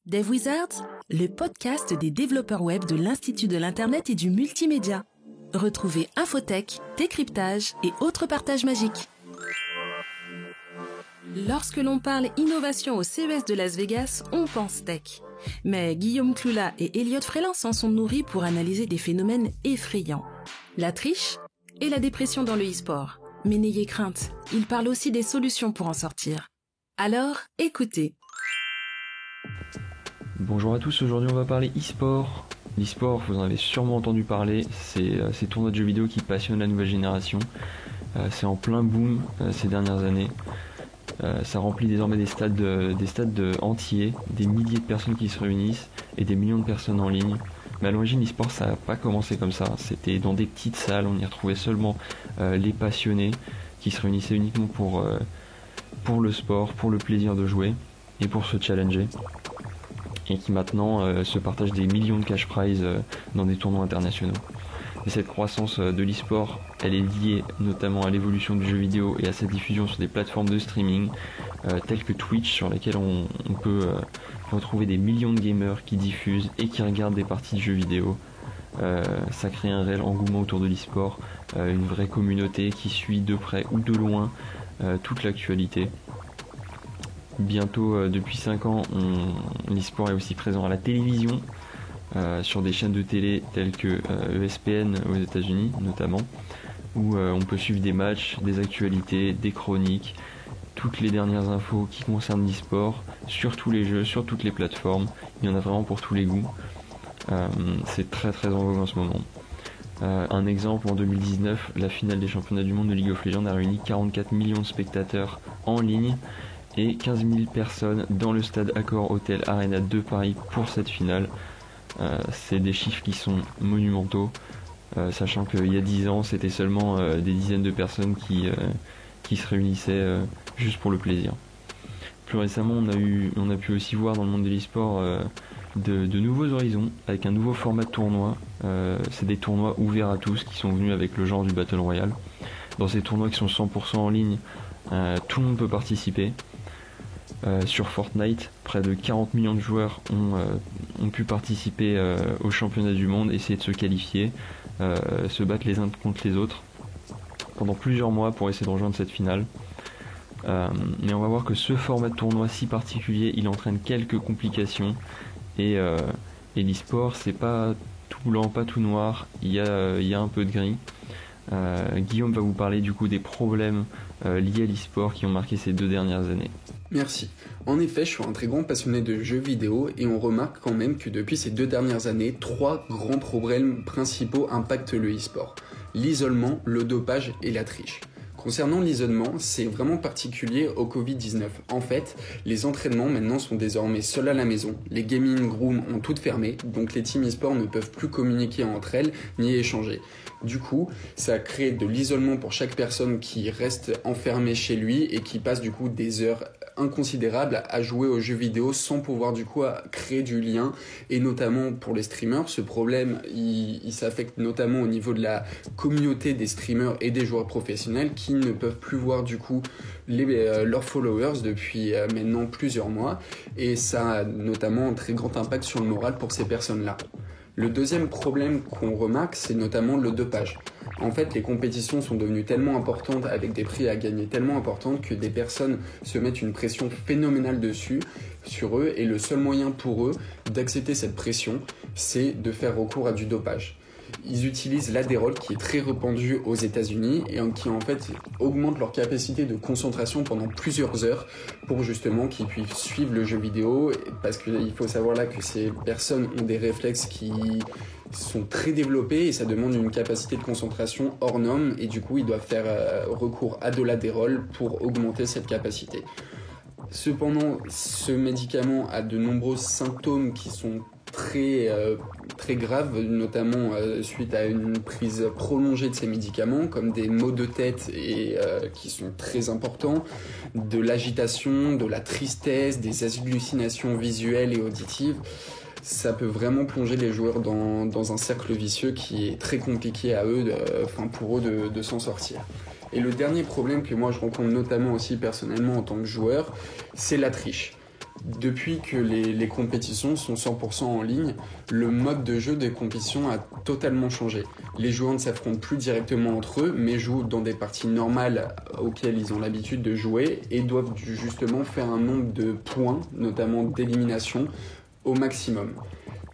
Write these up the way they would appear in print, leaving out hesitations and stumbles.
Dev Wizards, le podcast des développeurs web de l'Institut de l'Internet et du Multimédia. Retrouvez infotech, décryptage et autres partages magiques. Lorsque l'on parle innovation au CES de Las Vegas, on pense tech. Mais Guillaume Cloula et Elliot Freeland s'en sont nourris pour analyser des phénomènes effrayants. La triche et la dépression dans le e-sport. Mais n'ayez crainte, ils parlent aussi des solutions pour en sortir. Alors, écoutez. Bonjour à tous, aujourd'hui on va parler e-sport. L'e-sport, vous en avez sûrement entendu parler, c'est ces tournois de jeux vidéo qui passionnent la nouvelle génération. C'est en plein boom ces dernières années. Ça remplit désormais des stades entiers, des milliers de personnes qui se réunissent et des millions de personnes en ligne. Mais à l'origine, l'e-sport, ça n'a pas commencé comme ça. C'était dans des petites salles, on y retrouvait seulement les passionnés qui se réunissaient uniquement pour le sport, pour le plaisir de jouer et pour se challenger. Et qui maintenant se partagent des millions de cash prize dans des tournois internationaux. Et cette croissance de l'e-sport, elle est liée notamment à l'évolution du jeu vidéo et à sa diffusion sur des plateformes de streaming telles que Twitch, sur lesquelles on peut retrouver des millions de gamers qui diffusent et qui regardent des parties de jeux vidéo. Ça crée un réel engouement autour de l'e-sport, une vraie communauté qui suit de près ou de loin toute l'actualité. Bientôt, depuis 5 ans, l'e-sport est aussi présent à la télévision, sur des chaînes de télé telles que ESPN aux États-Unis notamment, où on peut suivre des matchs, des actualités, des chroniques, toutes les dernières infos qui concernent l'e-sport, sur tous les jeux, sur toutes les plateformes. Il y en a vraiment pour tous les goûts. C'est très très en vogue en ce moment. Un exemple, en 2019, la finale des championnats du monde de League of Legends a réuni 44 millions de spectateurs en ligne et 15 000 personnes dans le stade Accor Hotel Arena de Paris pour cette finale. C'est des chiffres qui sont monumentaux, sachant qu'il y a 10 ans, c'était seulement des dizaines de personnes qui se réunissaient juste pour le plaisir. Plus récemment, on a pu aussi voir dans le monde de l'e-sport de nouveaux horizons, avec un nouveau format de tournoi. C'est des tournois ouverts à tous qui sont venus avec le genre du Battle Royale. Dans ces tournois qui sont 100% en ligne, tout le monde peut participer. Sur Fortnite, près de 40 millions de joueurs ont pu participer au championnat du monde, essayer de se qualifier, se battre les uns contre les autres pendant plusieurs mois pour essayer de rejoindre cette finale. Mais on va voir que ce format de tournoi si particulier, il entraîne quelques complications et l'e-sport, c'est pas tout blanc, pas tout noir, il y a un peu de gris. Guillaume va vous parler du coup des problèmes liés à l'e-sport qui ont marqué ces 2 dernières années. Merci. En effet, je suis un très grand passionné de jeux vidéo et on remarque quand même que depuis ces 2 dernières années, 3 grands problèmes principaux impactent le e-sport. L'isolement, le dopage et la triche. Concernant l'isolement, c'est vraiment particulier au Covid-19. En fait, les entraînements maintenant sont désormais seuls à la maison. Les gaming rooms ont toutes fermé, donc les teams e-sport ne peuvent plus communiquer entre elles ni échanger. Du coup, ça crée de l'isolement pour chaque personne qui reste enfermée chez lui et qui passe du coup des heures inconsidérables à jouer aux jeux vidéo sans pouvoir du coup créer du lien. Et notamment pour les streamers, ce problème il s'affecte notamment au niveau de la communauté des streamers et des joueurs professionnels qui ne peuvent plus voir du coup leurs followers depuis maintenant plusieurs mois, et ça a notamment un très grand impact sur le moral pour ces personnes-là. Le deuxième problème qu'on remarque, c'est notamment le dopage. En fait, les compétitions sont devenues tellement importantes, avec des prix à gagner tellement importants, que des personnes se mettent une pression phénoménale sur eux, et le seul moyen pour eux d'accepter cette pression, c'est de faire recours à du dopage. Ils utilisent l'Adderall qui est très répandu aux États-Unis et qui en fait augmente leur capacité de concentration pendant plusieurs heures pour justement qu'ils puissent suivre le jeu vidéo, parce qu'il faut savoir là que ces personnes ont des réflexes qui sont très développés et ça demande une capacité de concentration hors norme, et du coup ils doivent faire recours à de l'Adderall pour augmenter cette capacité. Cependant, ce médicament a de nombreux symptômes qui sont très graves, notamment suite à une prise prolongée de ces médicaments, comme des maux de tête qui sont très importants, de l'agitation, de la tristesse, des hallucinations visuelles et auditives. Ça peut vraiment plonger les joueurs dans un cercle vicieux qui est très compliqué pour eux de s'en sortir. Et le dernier problème que moi je rencontre notamment aussi personnellement en tant que joueur, c'est la triche. Depuis que les compétitions sont 100% en ligne, le mode de jeu des compétitions a totalement changé. Les joueurs ne s'affrontent plus directement entre eux, mais jouent dans des parties normales auxquelles ils ont l'habitude de jouer et doivent justement faire un nombre de points, notamment d'élimination, au maximum.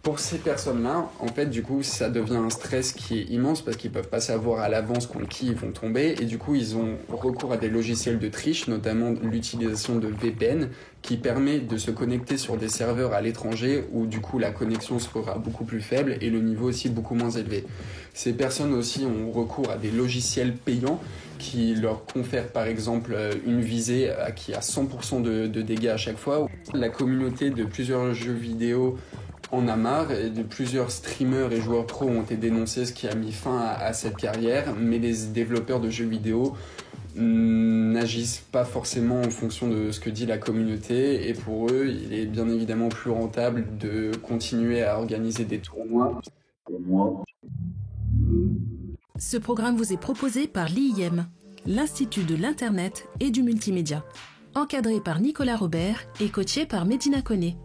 Pour ces personnes-là, en fait, du coup, ça devient un stress qui est immense parce qu'ils peuvent pas savoir à l'avance contre qui ils vont tomber et du coup, ils ont recours à des logiciels de triche, notamment l'utilisation de VPN qui permet de se connecter sur des serveurs à l'étranger où du coup la connexion sera beaucoup plus faible et le niveau aussi beaucoup moins élevé. Ces personnes aussi ont recours à des logiciels payants qui leur confèrent par exemple une visée qui a 100% de dégâts à chaque fois. La communauté de plusieurs jeux vidéo en a marre et de plusieurs streamers et joueurs pro ont été dénoncés, ce qui a mis fin à cette carrière, mais les développeurs de jeux vidéo n'agissent pas forcément en fonction de ce que dit la communauté et pour eux, il est bien évidemment plus rentable de continuer à organiser des tournois. Ce programme vous est proposé par l'IIM, l'Institut de l'Internet et du Multimédia, encadré par Nicolas Robert et coaché par Medina Koné.